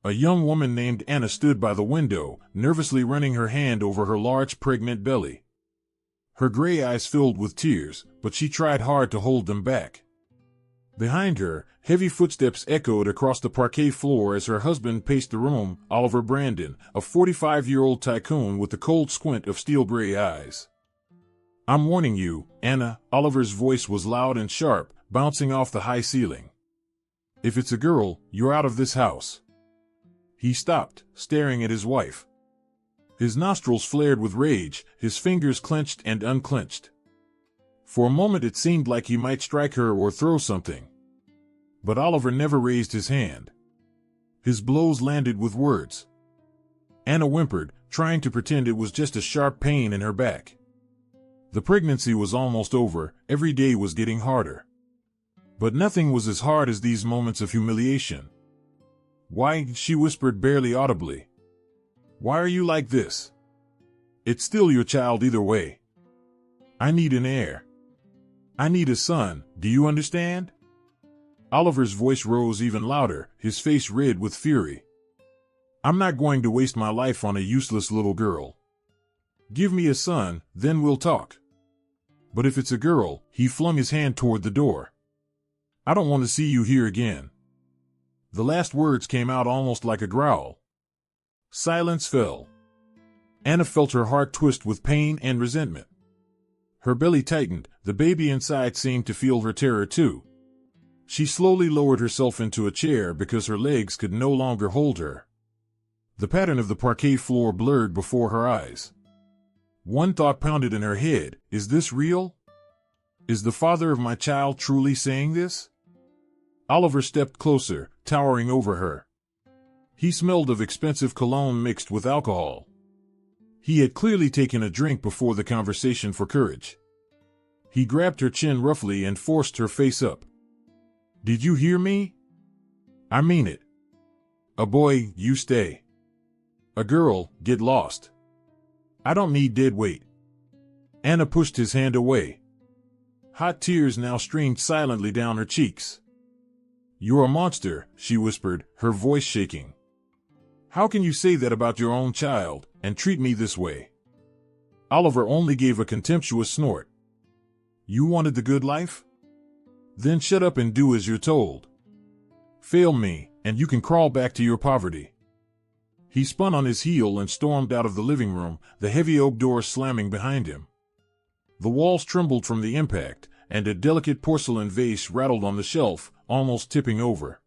A young woman named Anna stood by the window, nervously running her hand over her large pregnant belly. Her gray eyes filled with tears, but she tried hard to hold them back. Behind her, heavy footsteps echoed across the parquet floor as her husband paced the room, Oliver Brandon, a 45-year-old tycoon with the cold squint of steel gray eyes. "I'm warning you, Anna," Oliver's voice was loud and sharp, bouncing off the high ceiling. "If it's a girl, you're out of this house." He stopped, staring at his wife. His nostrils flared with rage, his fingers clenched and unclenched. For a moment it seemed like he might strike her or throw something. But Oliver never raised his hand. His blows landed with words. Anna whimpered, trying to pretend it was just a sharp pain in her back. The pregnancy was almost over, every day was getting harder. But nothing was as hard as these moments of humiliation. "Why," she whispered barely audibly. "Why are you like this? It's still your child either way. I need an heir. I need a son, do you understand?" Oliver's voice rose even louder, his face red with fury. "I'm not going to waste my life on a useless little girl. Give me a son, then we'll talk. But if it's a girl," he flung his hand toward the door, "I don't want to see you here again." The last words came out almost like a growl. Silence fell. Anna felt her heart twist with pain and resentment. Her belly tightened, the baby inside seemed to feel her terror too. She slowly lowered herself into a chair because her legs could no longer hold her. The pattern of the parquet floor blurred before her eyes. One thought pounded in her head: is this real? Is the father of my child truly saying this? Oliver stepped closer, towering over her. He smelled of expensive cologne mixed with alcohol. He had clearly taken a drink before the conversation for courage. He grabbed her chin roughly and forced her face up. "Did you hear me? I mean it. A boy, you stay. A girl, get lost. I don't need dead weight." Anna pushed his hand away. Hot tears now streamed silently down her cheeks. "You're a monster," she whispered, her voice shaking. "How can you say that about your own child, and treat me this way?" Oliver only gave a contemptuous snort. "You wanted the good life? Then shut up and do as you're told. Fail me, and you can crawl back to your poverty." He spun on his heel and stormed out of the living room, the heavy oak door slamming behind him. The walls trembled from the impact, and a delicate porcelain vase rattled on the shelf, almost tipping over.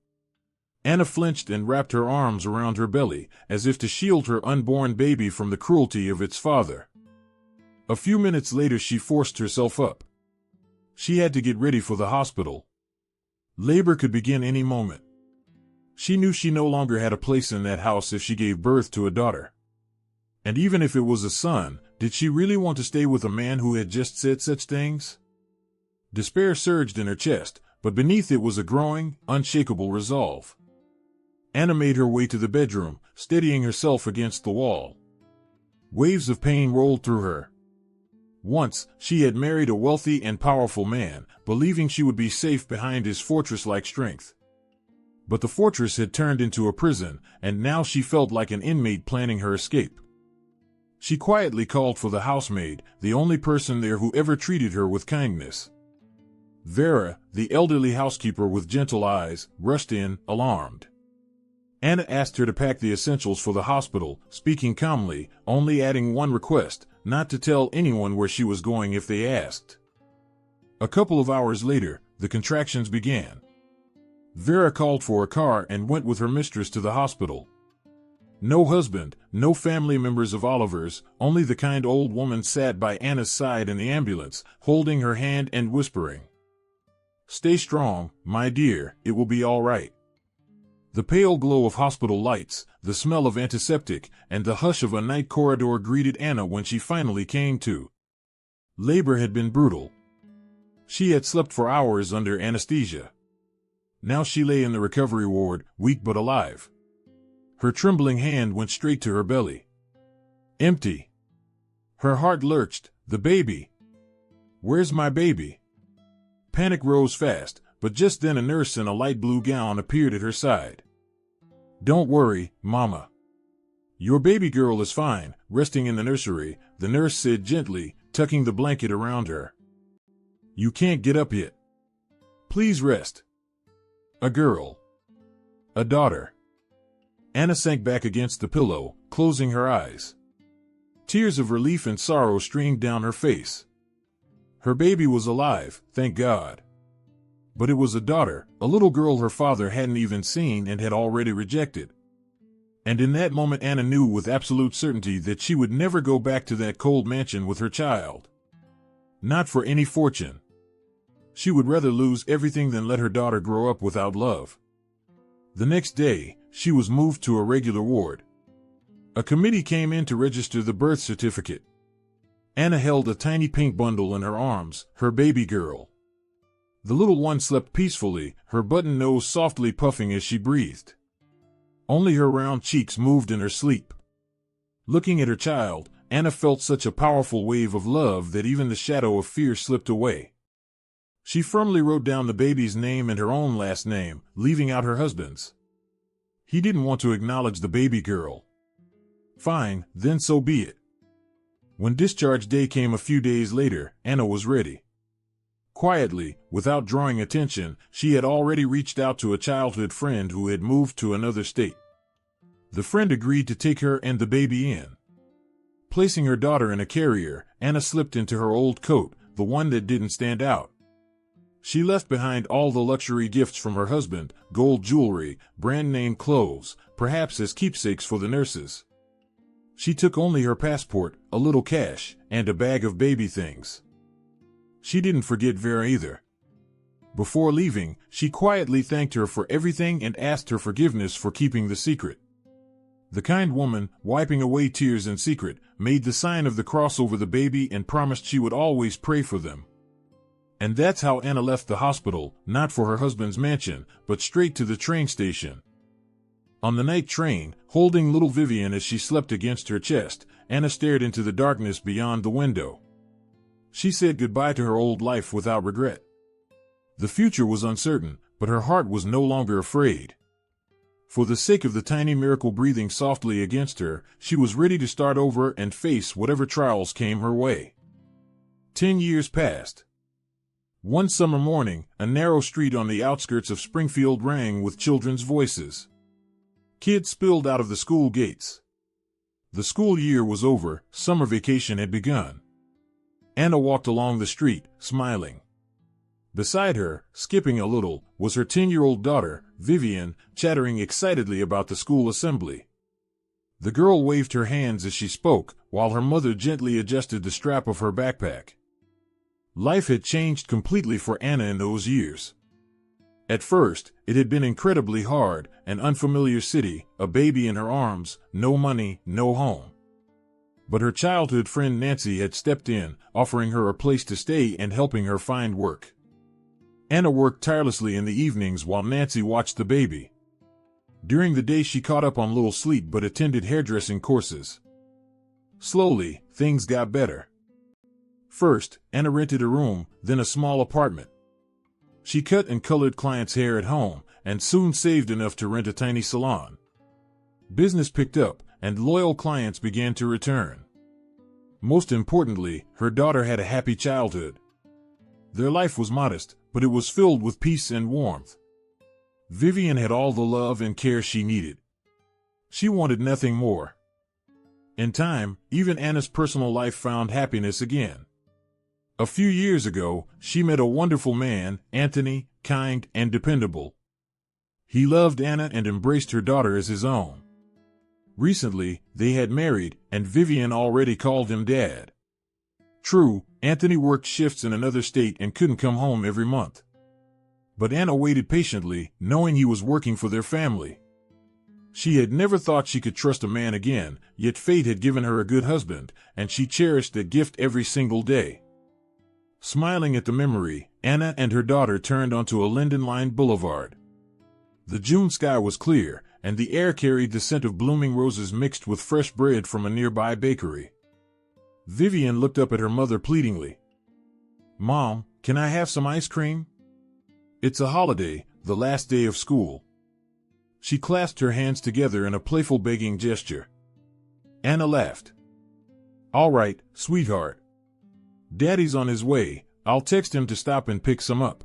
Anna flinched and wrapped her arms around her belly, as if to shield her unborn baby from the cruelty of its father. A few minutes later she forced herself up. She had to get ready for the hospital. Labor could begin any moment. She knew she no longer had a place in that house if she gave birth to a daughter. And even if it was a son, did she really want to stay with a man who had just said such things? Despair surged in her chest, but beneath it was a growing, unshakable resolve. Anna made her way to the bedroom, steadying herself against the wall. Waves of pain rolled through her. Once, she had married a wealthy and powerful man, believing she would be safe behind his fortress-like strength. But the fortress had turned into a prison, and now she felt like an inmate planning her escape. She quietly called for the housemaid, the only person there who ever treated her with kindness. Vera, the elderly housekeeper with gentle eyes, rushed in, alarmed. Anna asked her to pack the essentials for the hospital, speaking calmly, only adding one request: not to tell anyone where she was going if they asked. A couple of hours later, the contractions began. Vera called for a car and went with her mistress to the hospital. No husband, no family members of Oliver's, only the kind old woman sat by Anna's side in the ambulance, holding her hand and whispering, "Stay strong, my dear, it will be all right." The pale glow of hospital lights, the smell of antiseptic, and the hush of a night corridor greeted Anna when she finally came to. Labor had been brutal. She had slept for hours under anesthesia. Now she lay in the recovery ward, weak but alive. Her trembling hand went straight to her belly. Empty. Her heart lurched. The baby. Where's my baby? Panic rose fast, but just then a nurse in a light blue gown appeared at her side. Don't worry, Mama. Your baby girl is fine, resting in the nursery, the nurse said gently, tucking the blanket around her. You can't get up yet. Please rest. A girl. A daughter. Anna sank back against the pillow, closing her eyes. Tears of relief and sorrow streamed down her face. Her baby was alive, thank God. But it was a daughter, a little girl her father hadn't even seen and had already rejected. And in that moment Anna knew with absolute certainty that she would never go back to that cold mansion with her child. Not for any fortune. She would rather lose everything than let her daughter grow up without love. The next day, she was moved to a regular ward. A committee came in to register the birth certificate. Anna held a tiny pink bundle in her arms, her baby girl. The little one slept peacefully, her button nose softly puffing as she breathed. Only her round cheeks moved in her sleep. Looking at her child, Anna felt such a powerful wave of love that even the shadow of fear slipped away. She firmly wrote down the baby's name and her own last name, leaving out her husband's. He didn't want to acknowledge the baby girl. Fine, then so be it. When discharge day came a few days later, Anna was ready. Quietly, without drawing attention, she had already reached out to a childhood friend who had moved to another state. The friend agreed to take her and the baby in. Placing her daughter in a carrier, Anna slipped into her old coat, the one that didn't stand out. She left behind all the luxury gifts from her husband, gold jewelry, brand-name clothes, perhaps as keepsakes for the nurses. She took only her passport, a little cash, and a bag of baby things. She didn't forget Vera either. Before leaving, she quietly thanked her for everything and asked her forgiveness for keeping the secret. The kind woman, wiping away tears in secret, made the sign of the cross over the baby and promised she would always pray for them. And that's how Anna left the hospital, not for her husband's mansion, but straight to the train station. On the night train, holding little Vivian as she slept against her chest, Anna stared into the darkness beyond the window. She said goodbye to her old life without regret. The future was uncertain, but her heart was no longer afraid. For the sake of the tiny miracle breathing softly against her, she was ready to start over and face whatever trials came her way. 10 years passed. One summer morning, a narrow street on the outskirts of Springfield rang with children's voices. Kids spilled out of the school gates. The school year was over, summer vacation had begun. Anna walked along the street, smiling. Beside her, skipping a little, was her 10-year-old daughter, Vivian, chattering excitedly about the school assembly. The girl waved her hands as she spoke, while her mother gently adjusted the strap of her backpack. Life had changed completely for Anna in those years. At first, it had been incredibly hard, an unfamiliar city, a baby in her arms, no money, no home. But her childhood friend Nancy had stepped in, offering her a place to stay and helping her find work. Anna worked tirelessly in the evenings while Nancy watched the baby. During the day she caught up on little sleep but attended hairdressing courses. Slowly, things got better. First, Anna rented a room, then a small apartment. She cut and colored clients' hair at home, and soon saved enough to rent a tiny salon. Business picked up, and loyal clients began to return. Most importantly, her daughter had a happy childhood. Their life was modest, but it was filled with peace and warmth. Vivian had all the love and care she needed. She wanted nothing more. In time, even Anna's personal life found happiness again. A few years ago, she met a wonderful man, Anthony, kind and dependable. He loved Anna and embraced her daughter as his own. Recently, they had married, and Vivian already called him Dad. True, Anthony worked shifts in another state and couldn't come home every month. But Anna waited patiently, knowing he was working for their family. She had never thought she could trust a man again, yet fate had given her a good husband, and she cherished that gift every single day. Smiling at the memory, Anna and her daughter turned onto a linden-lined boulevard. The June sky was clear, and the air carried the scent of blooming roses mixed with fresh bread from a nearby bakery. Vivian looked up at her mother pleadingly. "Mom, can I have some ice cream? It's a holiday, the last day of school." She clasped her hands together in a playful begging gesture. Anna laughed. All right, sweetheart. Daddy's on his way. I'll text him to stop and pick some up.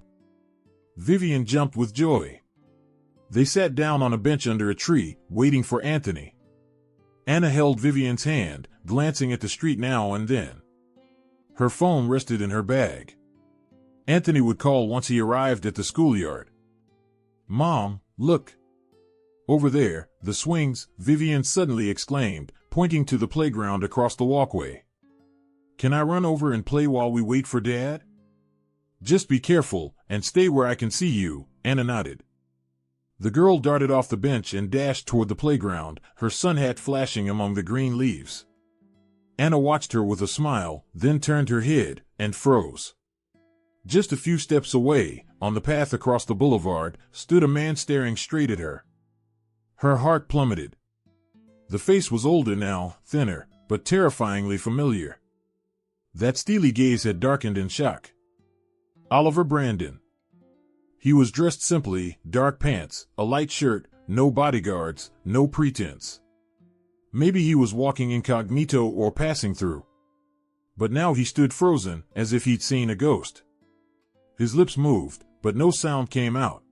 Vivian jumped with joy. They sat down on a bench under a tree, waiting for Anthony. Anna held Vivian's hand, glancing at the street now and then. Her phone rested in her bag. Anthony would call once he arrived at the schoolyard. Mom, look. Over there, the swings, Vivian suddenly exclaimed, pointing to the playground across the walkway. Can I run over and play while we wait for Dad? Just be careful, and stay where I can see you, Anna nodded. The girl darted off the bench and dashed toward the playground, her sun hat flashing among the green leaves. Anna watched her with a smile, then turned her head, and froze. Just a few steps away, on the path across the boulevard, stood a man staring straight at her. Her heart plummeted. The face was older now, thinner, but terrifyingly familiar. That steely gaze had darkened in shock. Oliver Brandon. He was dressed simply, dark pants, a light shirt, no bodyguards, no pretense. Maybe he was walking incognito or passing through. But now he stood frozen, as if he'd seen a ghost. His lips moved, but no sound came out.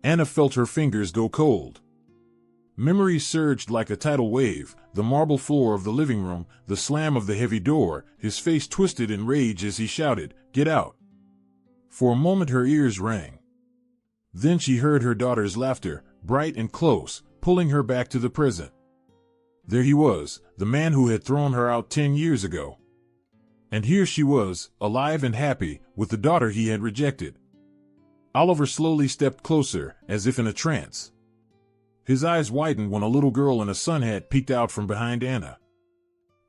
Anna felt her fingers go cold. Memories surged like a tidal wave, the marble floor of the living room, the slam of the heavy door, his face twisted in rage as he shouted, "Get out!" For a moment her ears rang. Then she heard her daughter's laughter, bright and close, pulling her back to the present. There he was, the man who had thrown her out 10 years ago. And here she was, alive and happy, with the daughter he had rejected. Oliver slowly stepped closer, as if in a trance. His eyes widened when a little girl in a sun hat peeked out from behind Anna.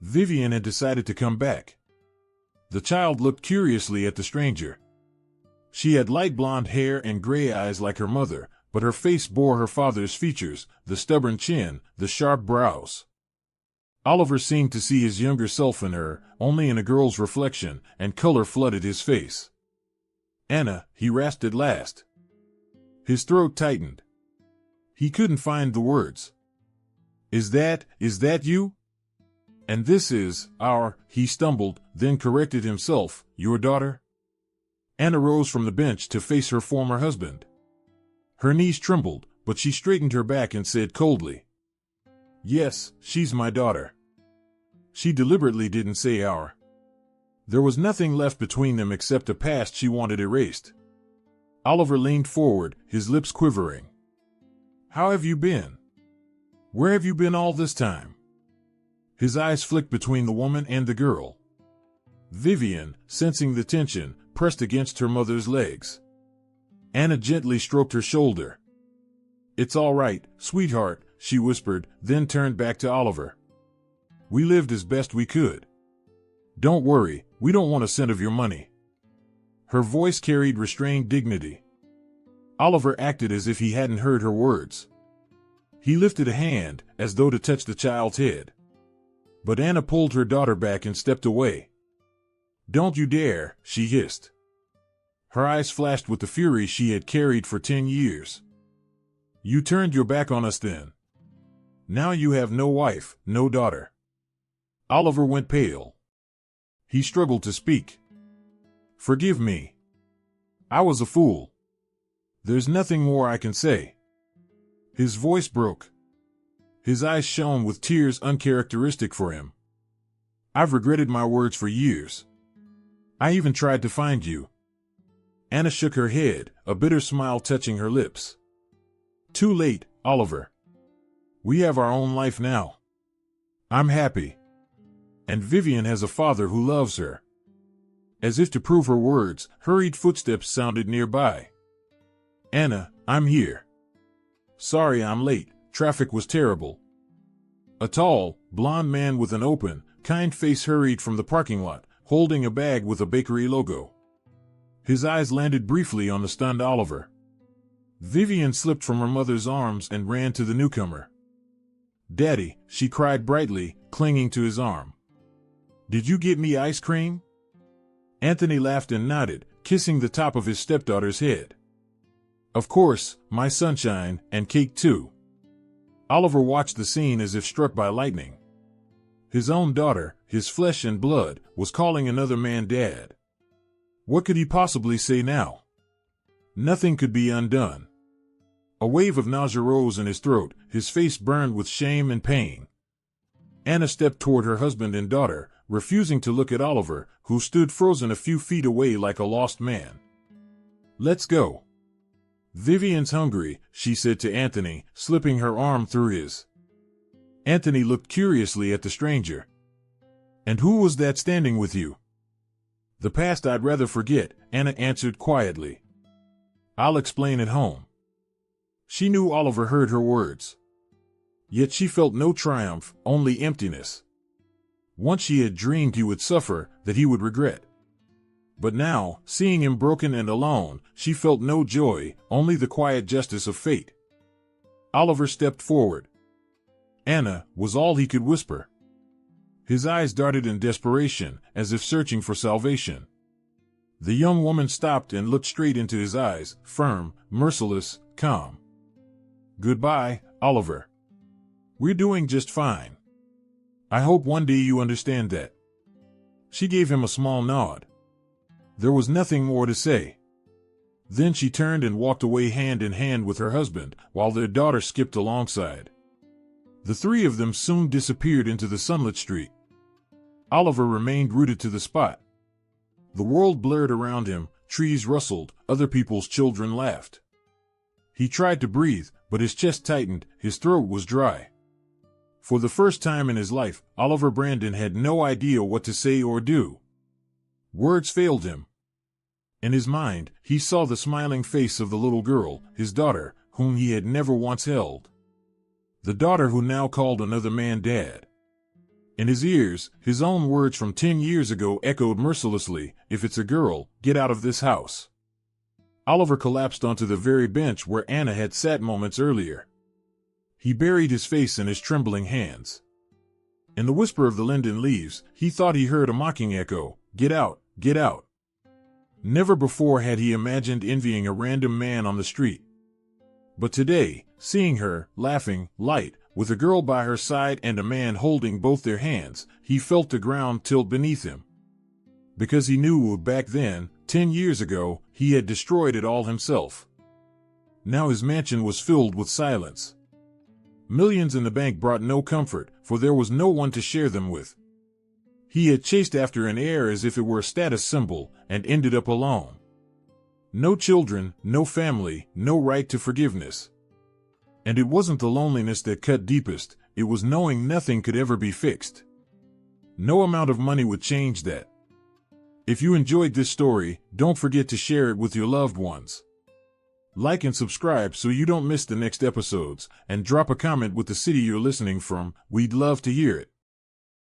Vivian had decided to come back. The child looked curiously at the stranger. She had light blonde hair and gray eyes like her mother, but her face bore her father's features, the stubborn chin, the sharp brows. Oliver seemed to see his younger self in her, only in a girl's reflection, and color flooded his face. "Anna," he rasped at last. His throat tightened. He couldn't find the words. Is that you? And this is, he stumbled, then corrected himself, your daughter?" Anna rose from the bench to face her former husband. Her knees trembled, but she straightened her back and said coldly, "Yes, she's my daughter." She deliberately didn't say our. There was nothing left between them except a past she wanted erased. Oliver leaned forward, his lips quivering. "How have you been? Where have you been all this time?" His eyes flicked between the woman and the girl. Vivian, sensing the tension, pressed against her mother's legs. Anna gently stroked her shoulder. "It's all right, sweetheart," she whispered, then turned back to Oliver. "We lived as best we could. Don't worry, we don't want a cent of your money." Her voice carried restrained dignity. Oliver acted as if he hadn't heard her words. He lifted a hand, as though to touch the child's head. But Anna pulled her daughter back and stepped away. "Don't you dare," she hissed. Her eyes flashed with the fury she had carried for 10 years. "You turned your back on us then. Now you have no wife, no daughter." Oliver went pale. He struggled to speak. "Forgive me. I was a fool. There's nothing more I can say." His voice broke. His eyes shone with tears uncharacteristic for him. "I've regretted my words for years. I even tried to find you." Anna shook her head, a bitter smile touching her lips. "Too late, Oliver. We have our own life now. I'm happy. And Vivian has a father who loves her." As if to prove her words, hurried footsteps sounded nearby. "Anna, I'm here. Sorry I'm late, traffic was terrible." A tall, blond man with an open, kind face hurried from the parking lot, holding a bag with a bakery logo. His eyes landed briefly on the stunned Oliver. Vivian slipped from her mother's arms and ran to the newcomer. "Daddy," she cried brightly, clinging to his arm. "Did you get me ice cream?" Anthony laughed and nodded, kissing the top of his stepdaughter's head. Of course, my sunshine, and cake too. Oliver watched the scene as if struck by lightning. His own daughter, his flesh and blood, was calling another man dad. What could he possibly say now? Nothing could be undone. A wave of nausea rose in his throat, his face burned with shame and pain. Anna stepped toward her husband and daughter, refusing to look at Oliver, who stood frozen a few feet away like a lost man. Let's go. Vivian's hungry, she said to Anthony, slipping her arm through his. Anthony looked curiously at the stranger. And who was that standing with you? The past I'd rather forget, Anna answered quietly. I'll explain at home. She knew Oliver heard her words. Yet she felt no triumph, only emptiness. Once she had dreamed he would suffer, that he would regret. But now, seeing him broken and alone, she felt no joy, only the quiet justice of fate. Oliver stepped forward. Anna, was all he could whisper. His eyes darted in desperation, as if searching for salvation. The young woman stopped and looked straight into his eyes, firm, merciless, calm. Goodbye, Oliver. We're doing just fine. I hope one day you understand that. She gave him a small nod. There was nothing more to say. Then she turned and walked away hand in hand with her husband, while their daughter skipped alongside. The three of them soon disappeared into the sunlit street. Oliver remained rooted to the spot. The world blurred around him, trees rustled, other people's children laughed. He tried to breathe, but his chest tightened, his throat was dry. For the first time in his life, Oliver Brandon had no idea what to say or do. Words failed him. In his mind, he saw the smiling face of the little girl, his daughter, whom he had never once held. The daughter who now called another man dad. In his ears, his own words from 10 years ago echoed mercilessly, "If it's a girl, get out of this house." Oliver collapsed onto the very bench where Anna had sat moments earlier. He buried his face in his trembling hands. In the whisper of the linden leaves, he thought he heard a mocking echo, "Get out, get out." Never before had he imagined envying a random man on the street. But today, seeing her, laughing, light, with a girl by her side and a man holding both their hands, he felt the ground tilt beneath him. Because he knew back then, 10 years ago, he had destroyed it all himself. Now his mansion was filled with silence. Millions in the bank brought no comfort, for there was no one to share them with. He had chased after an heir as if it were a status symbol, and ended up alone. No children, no family, no right to forgiveness. And it wasn't the loneliness that cut deepest, it was knowing nothing could ever be fixed. No amount of money would change that. If you enjoyed this story, don't forget to share it with your loved ones. Like and subscribe so you don't miss the next episodes, and drop a comment with the city you're listening from, we'd love to hear it.